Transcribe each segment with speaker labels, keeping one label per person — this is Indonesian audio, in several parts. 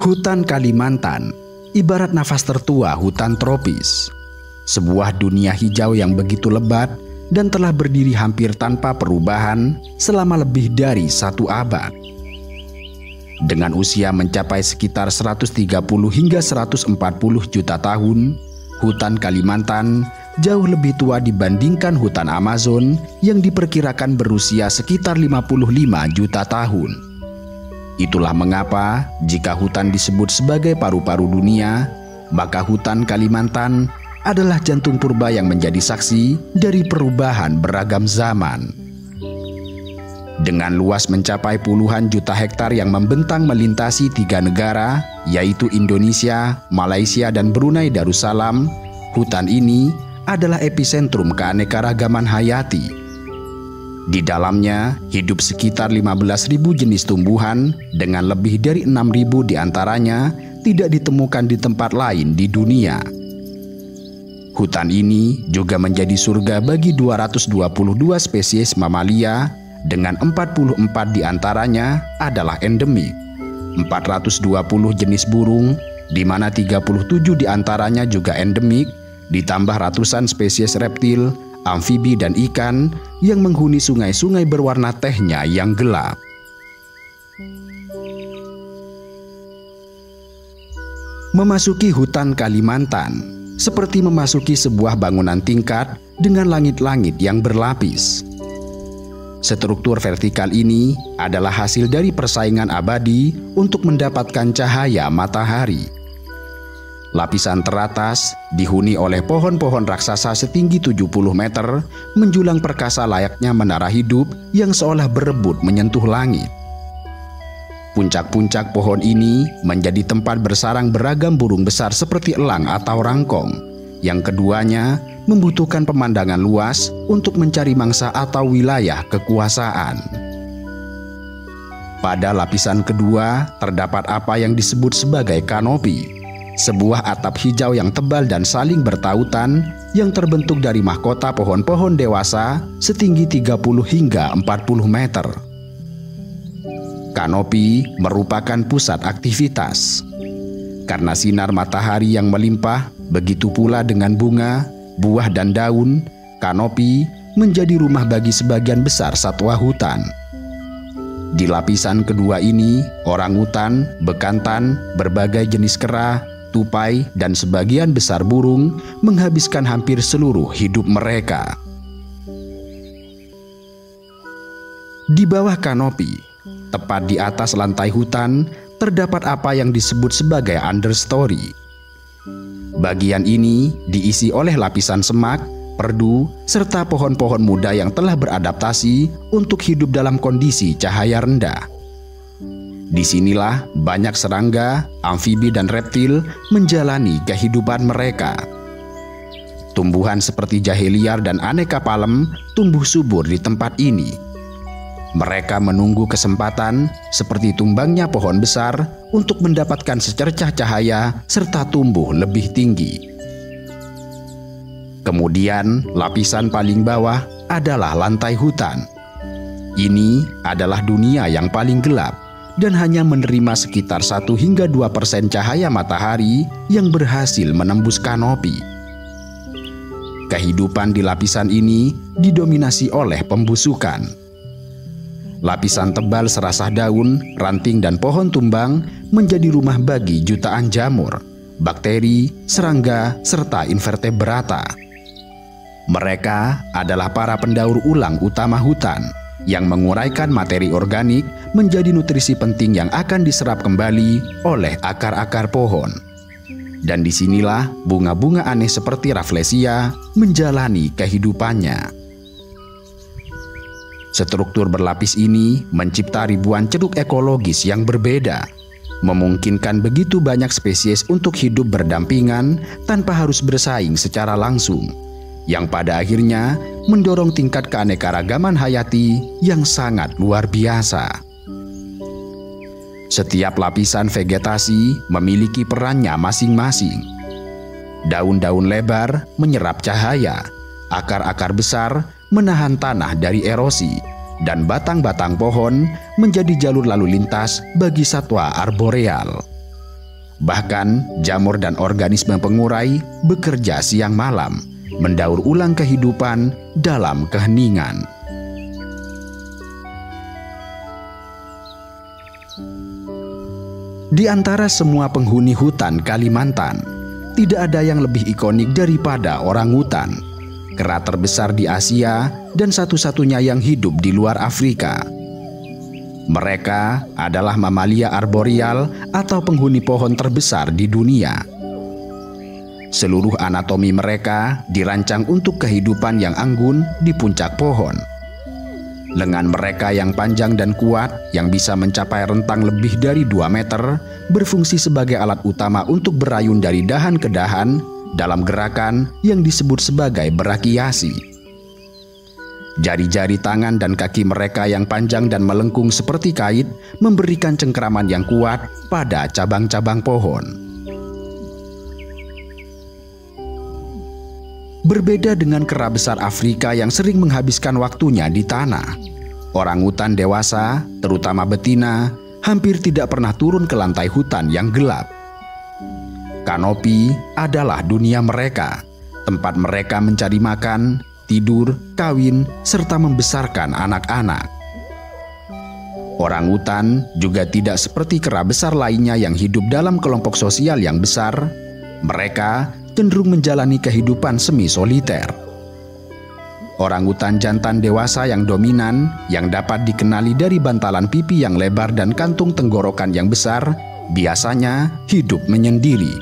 Speaker 1: Hutan Kalimantan ibarat nafas tertua hutan tropis, sebuah dunia hijau yang begitu lebat dan telah berdiri hampir tanpa perubahan selama lebih dari 1 abad. Dengan usia mencapai sekitar 130 hingga 140 juta tahun, hutan Kalimantan jauh lebih tua dibandingkan hutan Amazon yang diperkirakan berusia sekitar 55 juta tahun. Itulah mengapa jika hutan disebut sebagai paru-paru dunia, maka hutan Kalimantan adalah jantung purba yang menjadi saksi dari perubahan beragam zaman. Dengan luas mencapai puluhan juta hektar yang membentang melintasi 3 negara, yaitu Indonesia, Malaysia, dan Brunei Darussalam, hutan ini adalah epicentrum keanekaragaman hayati. Di dalamnya hidup sekitar 15.000 jenis tumbuhan dengan lebih dari 6.000 diantaranya tidak ditemukan di tempat lain di dunia. Hutan ini juga menjadi surga bagi 222 spesies mamalia dengan 44 diantaranya adalah endemik, 420 jenis burung di mana 37 diantaranya juga endemik, ditambah ratusan spesies reptil, amfibi, dan ikan yang menghuni sungai-sungai berwarna tehnya yang gelap. Memasuki hutan Kalimantan seperti memasuki sebuah bangunan tingkat dengan langit-langit yang berlapis. Struktur vertikal ini adalah hasil dari persaingan abadi untuk mendapatkan cahaya matahari. Lapisan teratas dihuni oleh pohon-pohon raksasa setinggi 70 meter menjulang perkasa layaknya menara hidup yang seolah berebut menyentuh langit. Puncak-puncak pohon ini menjadi tempat bersarang beragam burung besar seperti elang atau rangkong, yang keduanya membutuhkan pemandangan luas untuk mencari mangsa atau wilayah kekuasaan. Pada lapisan kedua terdapat apa yang disebut sebagai kanopi, sebuah atap hijau yang tebal dan saling bertautan yang terbentuk dari mahkota pohon-pohon dewasa setinggi 30 hingga 40 meter. Kanopi merupakan pusat aktivitas. Karena sinar matahari yang melimpah, begitu pula dengan bunga, buah, dan daun, kanopi menjadi rumah bagi sebagian besar satwa hutan. Di lapisan kedua ini, orangutan, bekantan, berbagai jenis kera, tupai, dan sebagian besar burung menghabiskan hampir seluruh hidup mereka. Di bawah kanopi, tepat di atas lantai hutan, terdapat apa yang disebut sebagai understory. Bagian ini diisi oleh lapisan semak, perdu, serta pohon-pohon muda yang telah beradaptasi untuk hidup dalam kondisi cahaya rendah. Disinilah banyak serangga, amfibi, dan reptil menjalani kehidupan mereka. Tumbuhan seperti jahe liar dan aneka palem tumbuh subur di tempat ini. Mereka menunggu kesempatan seperti tumbangnya pohon besar untuk mendapatkan secercah cahaya serta tumbuh lebih tinggi. Kemudian lapisan paling bawah adalah lantai hutan. Ini adalah dunia yang paling gelap dan hanya menerima sekitar 1 hingga 2% cahaya matahari yang berhasil menembus kanopi. Kehidupan di lapisan ini didominasi oleh pembusukan. Lapisan tebal serasah daun, ranting, dan pohon tumbang menjadi rumah bagi jutaan jamur, bakteri, serangga, serta invertebrata. Mereka adalah para pendaur ulang utama hutan yang menguraikan materi organik menjadi nutrisi penting yang akan diserap kembali oleh akar-akar pohon. Dan disinilah bunga-bunga aneh seperti Rafflesia menjalani kehidupannya. Struktur berlapis ini mencipta ribuan ceruk ekologis yang berbeda, memungkinkan begitu banyak spesies untuk hidup berdampingan tanpa harus bersaing secara langsung, yang pada akhirnya mendorong tingkat keanekaragaman hayati yang sangat luar biasa. Setiap lapisan vegetasi memiliki perannya masing-masing. Daun-daun lebar menyerap cahaya, akar-akar besar menahan tanah dari erosi, dan batang-batang pohon menjadi jalur lalu lintas bagi satwa arboreal. Bahkan jamur dan organisme pengurai bekerja siang malam, mendaur ulang kehidupan dalam keheningan. Di antara semua penghuni hutan Kalimantan, tidak ada yang lebih ikonik daripada orangutan, kera terbesar di Asia dan satu-satunya yang hidup di luar Afrika. Mereka adalah mamalia arboreal atau penghuni pohon terbesar di dunia. Seluruh anatomi mereka dirancang untuk kehidupan yang anggun di puncak pohon. Lengan mereka yang panjang dan kuat, yang bisa mencapai rentang lebih dari 2 meter, berfungsi sebagai alat utama untuk berayun dari dahan ke dahan dalam gerakan yang disebut sebagai berakiasi. Jari-jari tangan dan kaki mereka yang panjang dan melengkung seperti kait memberikan cengkeraman yang kuat pada cabang-cabang pohon. Berbeda dengan kera besar Afrika yang sering menghabiskan waktunya di tanah, orangutan dewasa, terutama betina, hampir tidak pernah turun ke lantai hutan yang gelap. Kanopi adalah dunia mereka, tempat mereka mencari makan, tidur, kawin, serta membesarkan anak-anak. Orangutan juga tidak seperti kera besar lainnya yang hidup dalam kelompok sosial yang besar. Mereka cenderung menjalani kehidupan semi-soliter. Orangutan jantan dewasa yang dominan, yang dapat dikenali dari bantalan pipi yang lebar dan kantung tenggorokan yang besar, biasanya hidup menyendiri.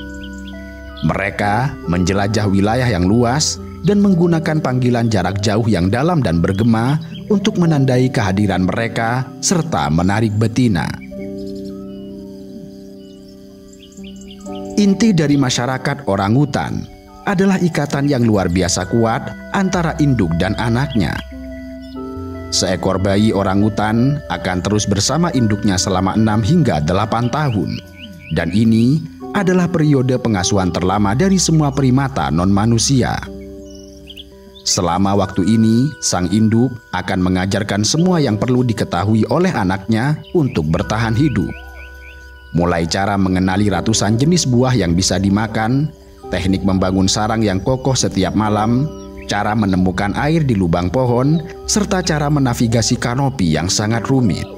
Speaker 1: Mereka menjelajah wilayah yang luas dan menggunakan panggilan jarak jauh yang dalam dan bergema untuk menandai kehadiran mereka serta menarik betina. Inti dari masyarakat orangutan adalah ikatan yang luar biasa kuat antara induk dan anaknya. Seekor bayi orangutan akan terus bersama induknya selama 6 hingga 8 tahun. Dan ini adalah periode pengasuhan terlama dari semua primata non-manusia. Selama waktu ini, sang induk akan mengajarkan semua yang perlu diketahui oleh anaknya untuk bertahan hidup. Mulai cara mengenali ratusan jenis buah yang bisa dimakan, teknik membangun sarang yang kokoh setiap malam, cara menemukan air di lubang pohon, serta cara menavigasi kanopi yang sangat rumit.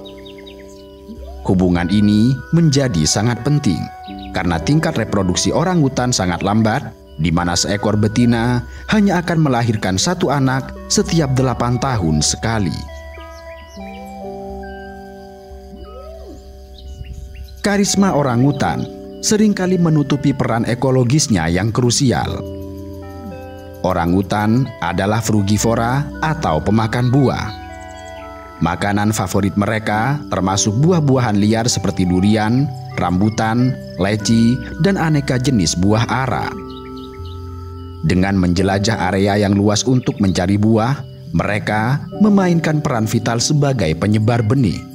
Speaker 1: Hubungan ini menjadi sangat penting karena tingkat reproduksi orangutan sangat lambat, di mana seekor betina hanya akan melahirkan 1 anak setiap 8 tahun sekali. Karisma orangutan seringkali menutupi peran ekologisnya yang krusial. Orangutan adalah frugivora atau pemakan buah. Makanan favorit mereka termasuk buah-buahan liar seperti durian, rambutan, leci, dan aneka jenis buah ara. Dengan menjelajah area yang luas untuk mencari buah, mereka memainkan peran vital sebagai penyebar benih.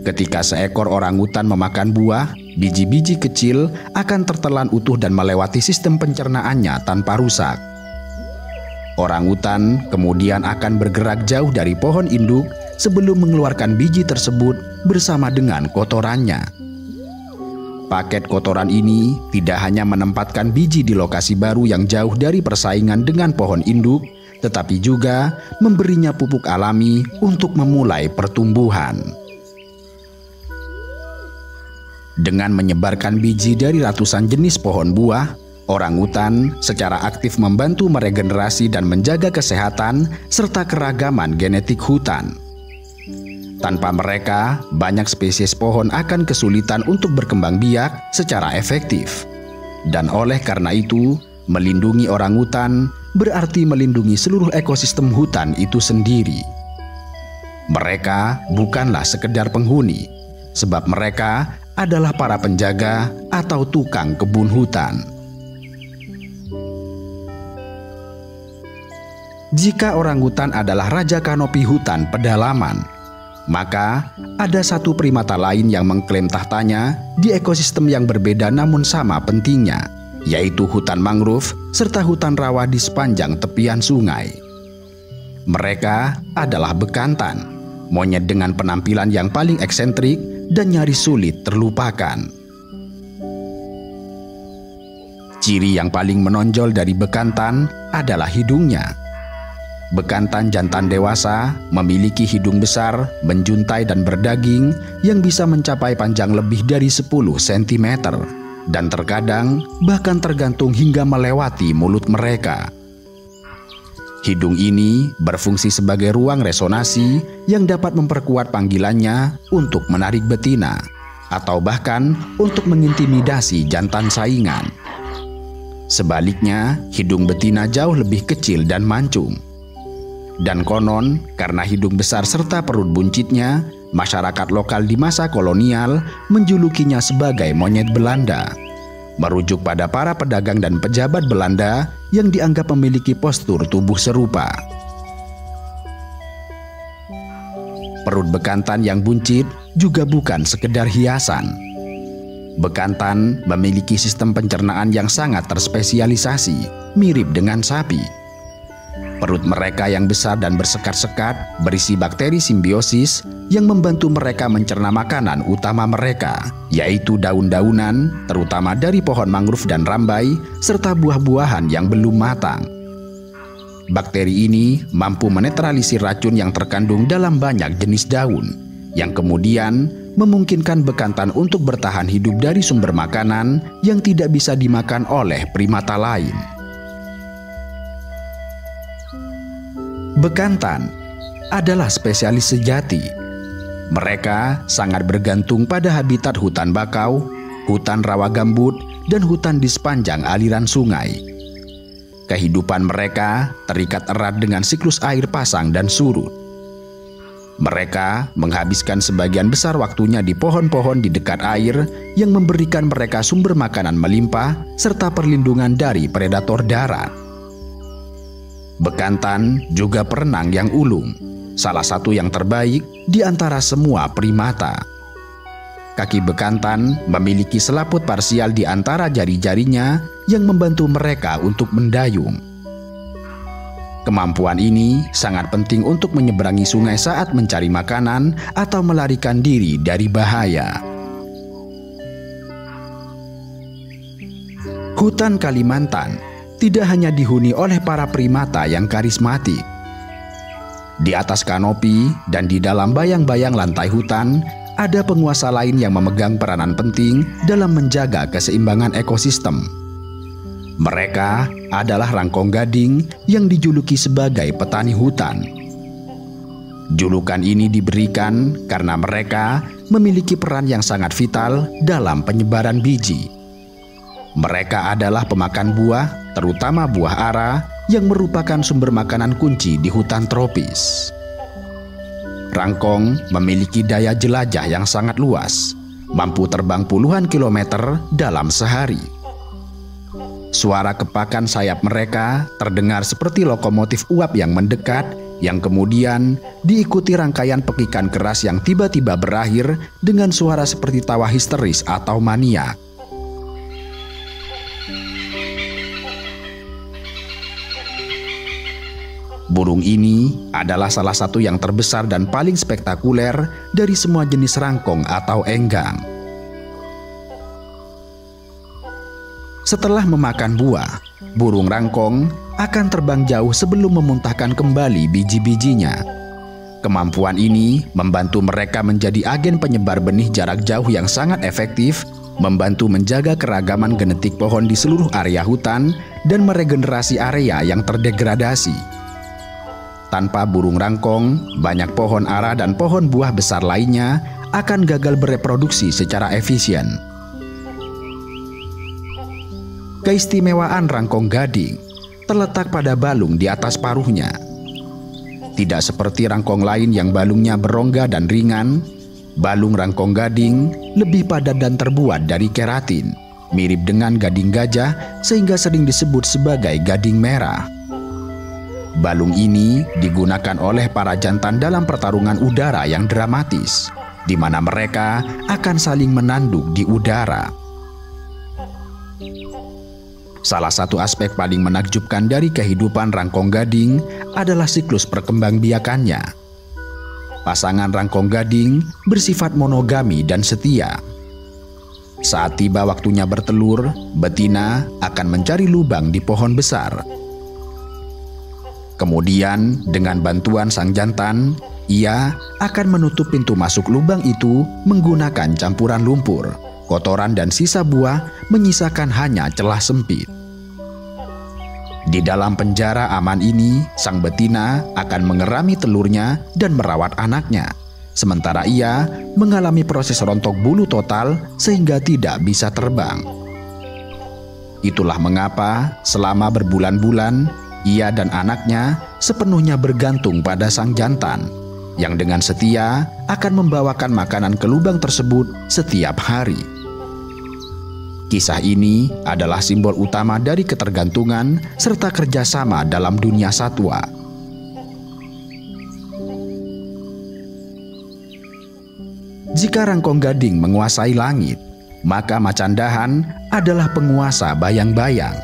Speaker 1: Ketika seekor orangutan memakan buah, biji-biji kecil akan tertelan utuh dan melewati sistem pencernaannya tanpa rusak. Orangutan kemudian akan bergerak jauh dari pohon induk sebelum mengeluarkan biji tersebut bersama dengan kotorannya. Paket kotoran ini tidak hanya menempatkan biji di lokasi baru yang jauh dari persaingan dengan pohon induk, tetapi juga memberinya pupuk alami untuk memulai pertumbuhan. Dengan menyebarkan biji dari ratusan jenis pohon buah, orangutan secara aktif membantu meregenerasi dan menjaga kesehatan serta keragaman genetik hutan. Tanpa mereka, banyak spesies pohon akan kesulitan untuk berkembang biak secara efektif. Dan oleh karena itu, melindungi orangutan berarti melindungi seluruh ekosistem hutan itu sendiri. Mereka bukanlah sekedar penghuni, sebab mereka adalah para penjaga atau tukang kebun hutan. Jika orangutan adalah raja kanopi hutan pedalaman, Maka ada satu primata lain yang mengklaim tahtanya di ekosistem yang berbeda namun sama pentingnya, yaitu hutan mangrove serta hutan rawa di sepanjang tepian sungai. Mereka adalah bekantan, monyet dengan penampilan yang paling eksentrik dan nyaris sulit terlupakan. Ciri yang paling menonjol dari bekantan adalah hidungnya. Bekantan jantan dewasa memiliki hidung besar, menjuntai dan berdaging yang bisa mencapai panjang lebih dari 10 cm dan terkadang bahkan tergantung hingga melewati mulut mereka. Hidung ini berfungsi sebagai ruang resonasi yang dapat memperkuat panggilannya untuk menarik betina atau bahkan untuk mengintimidasi jantan saingan. Sebaliknya, hidung betina jauh lebih kecil dan mancung. Dan konon, karena hidung besar serta perut buncitnya, masyarakat lokal di masa kolonial menjulukinya sebagai monyet Belanda, merujuk pada para pedagang dan pejabat Belanda yang dianggap memiliki postur tubuh serupa. Perut bekantan yang buncit juga bukan sekedar hiasan. Bekantan memiliki sistem pencernaan yang sangat terspesialisasi, mirip dengan sapi. Perut mereka yang besar dan bersekat-sekat berisi bakteri simbiosis yang membantu mereka mencerna makanan utama mereka, yaitu daun-daunan, terutama dari pohon mangrove dan rambai, serta buah-buahan yang belum matang. Bakteri ini mampu menetralisir racun yang terkandung dalam banyak jenis daun, yang kemudian memungkinkan bekantan untuk bertahan hidup dari sumber makanan yang tidak bisa dimakan oleh primata lain. Bekantan adalah spesialis sejati. Mereka sangat bergantung pada habitat hutan bakau, hutan rawa gambut, dan hutan di sepanjang aliran sungai. Kehidupan mereka terikat erat dengan siklus air pasang dan surut. Mereka menghabiskan sebagian besar waktunya di pohon-pohon di dekat air yang memberikan mereka sumber makanan melimpah serta perlindungan dari predator darat. Bekantan juga perenang yang ulung, salah satu yang terbaik di antara semua primata. Kaki bekantan memiliki selaput parsial di antara jari-jarinya yang membantu mereka untuk mendayung. Kemampuan ini sangat penting untuk menyeberangi sungai saat mencari makanan atau melarikan diri dari bahaya. Hutan Kalimantan tidak hanya dihuni oleh para primata yang karismatik. Di atas kanopi dan di dalam bayang-bayang lantai hutan, ada penguasa lain yang memegang peranan penting dalam menjaga keseimbangan ekosistem. Mereka adalah rangkong gading yang dijuluki sebagai petani hutan. Julukan ini diberikan karena mereka memiliki peran yang sangat vital dalam penyebaran biji. Mereka adalah pemakan buah, terutama buah ara, yang merupakan sumber makanan kunci di hutan tropis. Rangkong memiliki daya jelajah yang sangat luas, mampu terbang puluhan kilometer dalam sehari. Suara kepakan sayap mereka terdengar seperti lokomotif uap yang mendekat, yang kemudian diikuti rangkaian pekikan keras yang tiba-tiba berakhir dengan suara seperti tawa histeris atau maniak. Burung ini adalah salah satu yang terbesar dan paling spektakuler dari semua jenis rangkong atau enggang. Setelah memakan buah, burung rangkong akan terbang jauh sebelum memuntahkan kembali biji-bijinya. Kemampuan ini membantu mereka menjadi agen penyebar benih jarak jauh yang sangat efektif, membantu menjaga keragaman genetik pohon di seluruh area hutan, dan meregenerasi area yang terdegradasi. Tanpa burung rangkong, banyak pohon ara dan pohon buah besar lainnya akan gagal bereproduksi secara efisien. Keistimewaan rangkong gading terletak pada balung di atas paruhnya. Tidak seperti rangkong lain yang balungnya berongga dan ringan, balung rangkong gading lebih padat dan terbuat dari keratin, mirip dengan gading gajah sehingga sering disebut sebagai gading merah. Balung ini digunakan oleh para jantan dalam pertarungan udara yang dramatis, di mana mereka akan saling menanduk di udara. Salah satu aspek paling menakjubkan dari kehidupan rangkong gading adalah siklus perkembangbiakannya. Pasangan rangkong gading bersifat monogami dan setia. Saat tiba waktunya bertelur, betina akan mencari lubang di pohon besar. Kemudian, dengan bantuan sang jantan, ia akan menutup pintu masuk lubang itu menggunakan campuran lumpur, kotoran dan sisa buah, menyisakan hanya celah sempit. Di dalam penjara aman ini, sang betina akan mengerami telurnya dan merawat anaknya, sementara ia mengalami proses rontok bulu total sehingga tidak bisa terbang. Itulah mengapa selama berbulan-bulan, ia dan anaknya sepenuhnya bergantung pada sang jantan, yang dengan setia akan membawakan makanan ke lubang tersebut setiap hari. Kisah ini adalah simbol utama dari ketergantungan serta kerjasama dalam dunia satwa. Jika rangkong gading menguasai langit, maka macan dahan adalah penguasa bayang-bayang.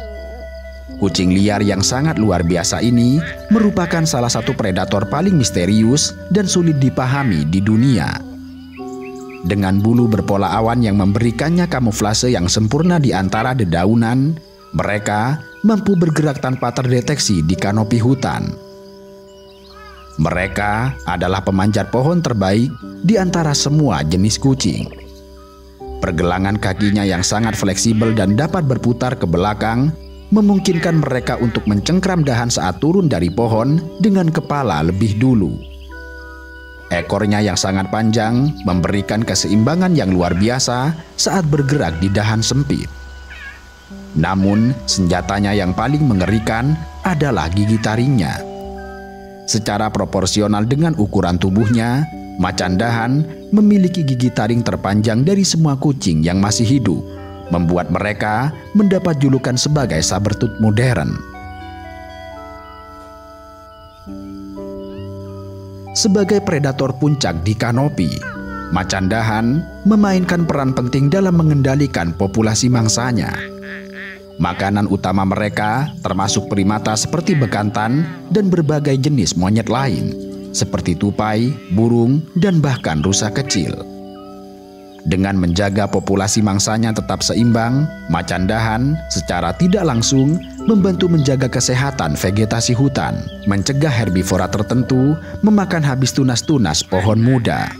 Speaker 1: Kucing liar yang sangat luar biasa ini merupakan salah satu predator paling misterius dan sulit dipahami di dunia. Dengan bulu berpola awan yang memberikannya kamuflase yang sempurna di antara dedaunan, mereka mampu bergerak tanpa terdeteksi di kanopi hutan. Mereka adalah pemanjat pohon terbaik di antara semua jenis kucing. Pergelangan kakinya yang sangat fleksibel dan dapat berputar ke belakang memungkinkan mereka untuk mencengkram dahan saat turun dari pohon dengan kepala lebih dulu. Ekornya yang sangat panjang memberikan keseimbangan yang luar biasa saat bergerak di dahan sempit. Namun, senjatanya yang paling mengerikan adalah gigi taringnya. Secara proporsional dengan ukuran tubuhnya, macan dahan memiliki gigi taring terpanjang dari semua kucing yang masih hidup, membuat mereka mendapat julukan sebagai sabertooth modern. Sebagai predator puncak di kanopi, macan dahan memainkan peran penting dalam mengendalikan populasi mangsanya. Makanan utama mereka termasuk primata seperti bekantan dan berbagai jenis monyet lain, seperti tupai, burung, dan bahkan rusa kecil. Dengan menjaga populasi mangsanya tetap seimbang, macan dahan secara tidak langsung membantu menjaga kesehatan vegetasi hutan, mencegah herbivora tertentu memakan habis tunas-tunas pohon muda.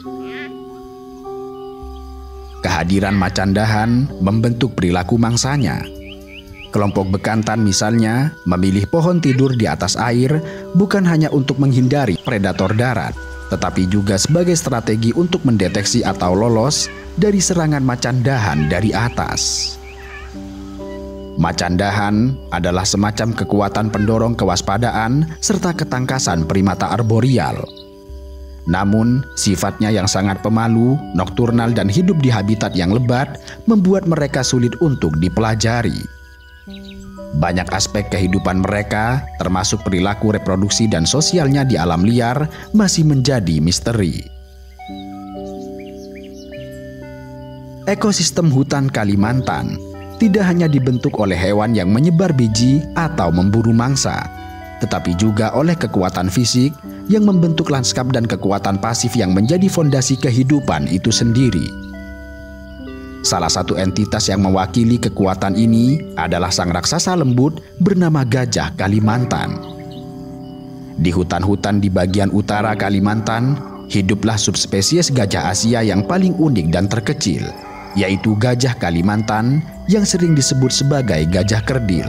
Speaker 1: Kehadiran macan dahan membentuk perilaku mangsanya. Kelompok bekantan misalnya memilih pohon tidur di atas air bukan hanya untuk menghindari predator darat, tetapi juga sebagai strategi untuk mendeteksi atau lolos dari serangan macan dahan dari atas. Macan dahan adalah semacam kekuatan pendorong kewaspadaan serta ketangkasan primata arboreal. Namun, sifatnya yang sangat pemalu, nokturnal dan hidup di habitat yang lebat membuat mereka sulit untuk dipelajari. Banyak aspek kehidupan mereka, termasuk perilaku reproduksi dan sosialnya di alam liar, masih menjadi misteri. Ekosistem hutan Kalimantan tidak hanya dibentuk oleh hewan yang menyebar biji atau memburu mangsa, tetapi juga oleh kekuatan fisik yang membentuk lanskap dan kekuatan pasif yang menjadi fondasi kehidupan itu sendiri. Salah satu entitas yang mewakili kekuatan ini adalah sang raksasa lembut bernama gajah Kalimantan. Di hutan-hutan di bagian utara Kalimantan, hiduplah subspesies gajah Asia yang paling unik dan terkecil, yaitu gajah Kalimantan yang sering disebut sebagai gajah kerdil.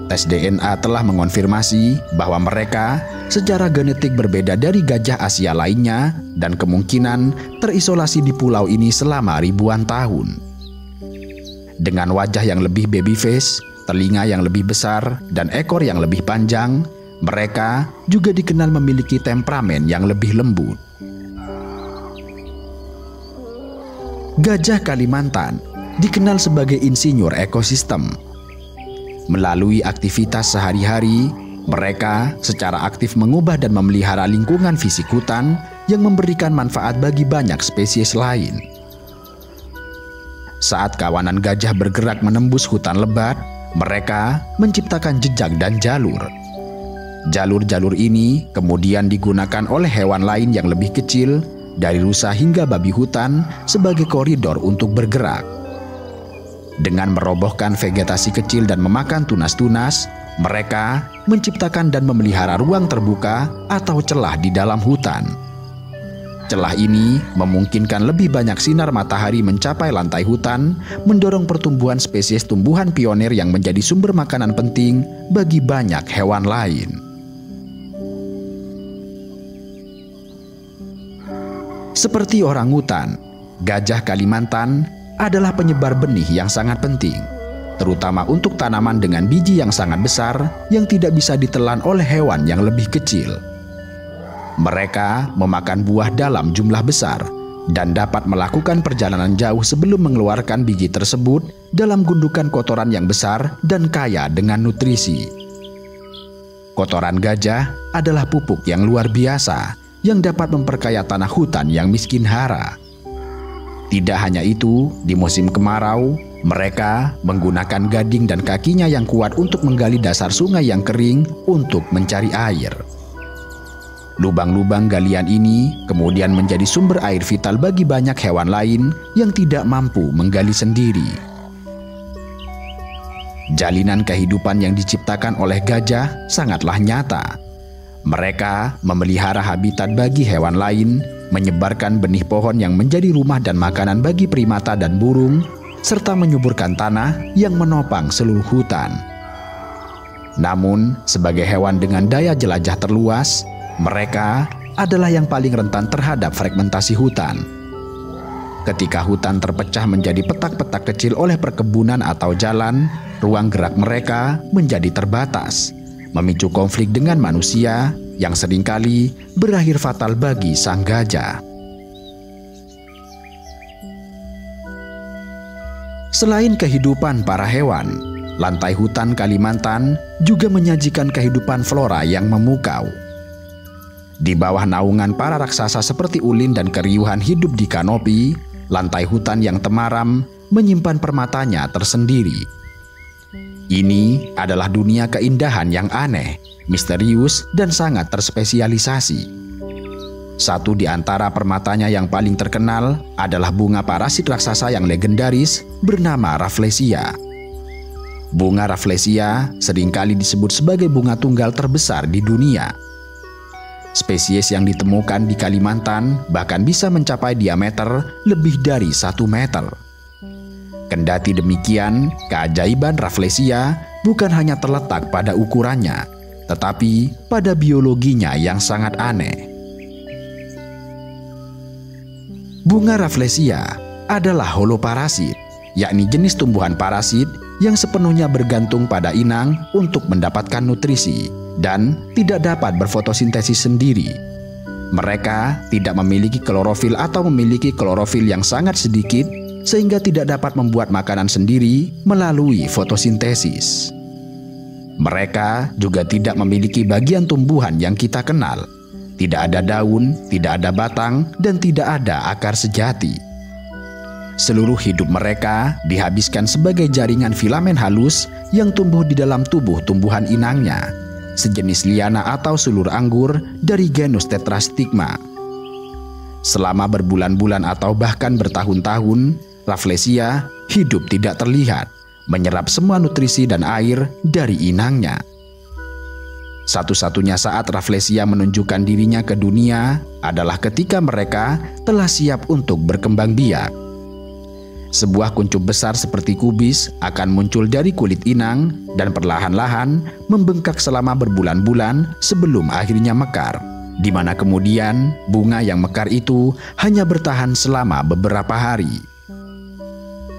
Speaker 1: Tes DNA telah mengonfirmasi bahwa mereka secara genetik berbeda dari gajah Asia lainnya dan kemungkinan terisolasi di pulau ini selama ribuan tahun. Dengan wajah yang lebih baby face, telinga yang lebih besar, dan ekor yang lebih panjang, mereka juga dikenal memiliki temperamen yang lebih lembut. Gajah Kalimantan dikenal sebagai insinyur ekosistem. Melalui aktivitas sehari-hari, Mereka secara aktif mengubah dan memelihara lingkungan fisik hutan yang memberikan manfaat bagi banyak spesies lain. Saat kawanan gajah bergerak menembus hutan lebat, mereka menciptakan jejak dan jalur. Jalur-jalur ini kemudian digunakan oleh hewan lain yang lebih kecil, dari rusa hingga babi hutan, sebagai koridor untuk bergerak. Dengan merobohkan vegetasi kecil dan memakan tunas-tunas, mereka menciptakan dan memelihara ruang terbuka atau celah di dalam hutan. Celah ini memungkinkan lebih banyak sinar matahari mencapai lantai hutan, mendorong pertumbuhan spesies tumbuhan pionir yang menjadi sumber makanan penting bagi banyak hewan lain. Seperti orangutan, gajah Kalimantan adalah penyebar benih yang sangat penting, terutama untuk tanaman dengan biji yang sangat besar yang tidak bisa ditelan oleh hewan yang lebih kecil. Mereka memakan buah dalam jumlah besar dan dapat melakukan perjalanan jauh sebelum mengeluarkan biji tersebut dalam gundukan kotoran yang besar dan kaya dengan nutrisi. Kotoran gajah adalah pupuk yang luar biasa yang dapat memperkaya tanah hutan yang miskin hara. Tidak hanya itu, di musim kemarau, mereka menggunakan gading dan kakinya yang kuat untuk menggali dasar sungai yang kering untuk mencari air. Lubang-lubang galian ini kemudian menjadi sumber air vital bagi banyak hewan lain yang tidak mampu menggali sendiri. Jalinan kehidupan yang diciptakan oleh gajah sangatlah nyata. Mereka memelihara habitat bagi hewan lain, menyebarkan benih pohon yang menjadi rumah dan makanan bagi primata dan burung, serta menyuburkan tanah yang menopang seluruh hutan. Namun, sebagai hewan dengan daya jelajah terluas, mereka adalah yang paling rentan terhadap fragmentasi hutan. Ketika hutan terpecah menjadi petak-petak kecil oleh perkebunan atau jalan, ruang gerak mereka menjadi terbatas, memicu konflik dengan manusia yang seringkali berakhir fatal bagi sang gajah. Selain kehidupan para hewan, lantai hutan Kalimantan juga menyajikan kehidupan flora yang memukau. Di bawah naungan para raksasa seperti ulin dan keriuhan hidup di kanopi, lantai hutan yang temaram menyimpan permatanya tersendiri. Ini adalah dunia keindahan yang aneh, misterius, dan sangat terspesialisasi. Satu di antara permatanya yang paling terkenal adalah bunga parasit raksasa yang legendaris bernama Rafflesia. Bunga Rafflesia seringkali disebut sebagai bunga tunggal terbesar di dunia. Spesies yang ditemukan di Kalimantan bahkan bisa mencapai diameter lebih dari 1 meter. Kendati demikian, keajaiban Rafflesia bukan hanya terletak pada ukurannya, tetapi pada biologinya yang sangat aneh. Bunga Rafflesia adalah holoparasit, yakni jenis tumbuhan parasit yang sepenuhnya bergantung pada inang untuk mendapatkan nutrisi dan tidak dapat berfotosintesis sendiri. Mereka tidak memiliki klorofil atau memiliki klorofil yang sangat sedikit sehingga tidak dapat membuat makanan sendiri melalui fotosintesis. Mereka juga tidak memiliki bagian tumbuhan yang kita kenal. Tidak ada daun, tidak ada batang, dan tidak ada akar sejati. Seluruh hidup mereka dihabiskan sebagai jaringan filamen halus yang tumbuh di dalam tubuh tumbuhan inangnya, sejenis liana atau sulur anggur dari genus Tetrastigma. Selama berbulan-bulan atau bahkan bertahun-tahun, Rafflesia hidup tidak terlihat, menyerap semua nutrisi dan air dari inangnya. Satu-satunya saat Rafflesia menunjukkan dirinya ke dunia adalah ketika mereka telah siap untuk berkembang biak. Sebuah kuncup besar seperti kubis akan muncul dari kulit inang dan perlahan-lahan membengkak selama berbulan-bulan sebelum akhirnya mekar, di mana kemudian bunga yang mekar itu hanya bertahan selama beberapa hari.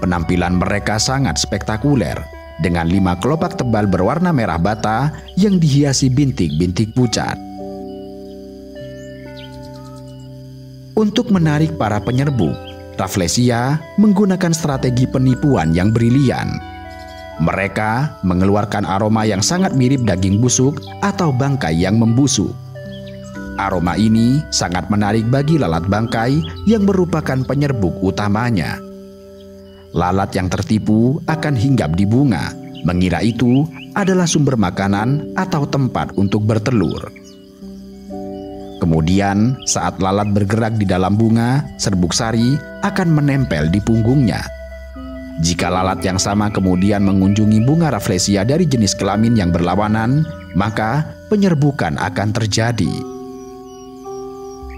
Speaker 1: Penampilan mereka sangat spektakuler, dengan 5 kelopak tebal berwarna merah bata yang dihiasi bintik-bintik pucat. Untuk menarik para penyerbuk, Rafflesia menggunakan strategi penipuan yang brilian. Mereka mengeluarkan aroma yang sangat mirip daging busuk atau bangkai yang membusuk. Aroma ini sangat menarik bagi lalat bangkai yang merupakan penyerbuk utamanya. Lalat yang tertipu akan hinggap di bunga, mengira itu adalah sumber makanan atau tempat untuk bertelur. Kemudian, saat lalat bergerak di dalam bunga, serbuk sari akan menempel di punggungnya. Jika lalat yang sama kemudian mengunjungi bunga Rafflesia dari jenis kelamin yang berlawanan, maka penyerbukan akan terjadi.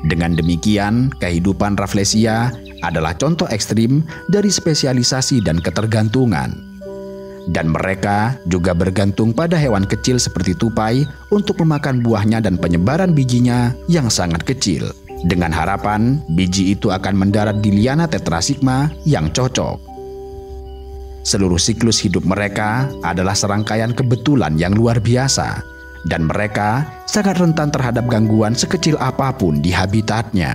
Speaker 1: Dengan demikian, kehidupan Rafflesia adalah contoh ekstrim dari spesialisasi dan ketergantungan. Dan mereka juga bergantung pada hewan kecil seperti tupai untuk memakan buahnya dan penyebaran bijinya yang sangat kecil, dengan harapan biji itu akan mendarat di liana tetrasigma yang cocok. Seluruh siklus hidup mereka adalah serangkaian kebetulan yang luar biasa, dan mereka sangat rentan terhadap gangguan sekecil apapun di habitatnya.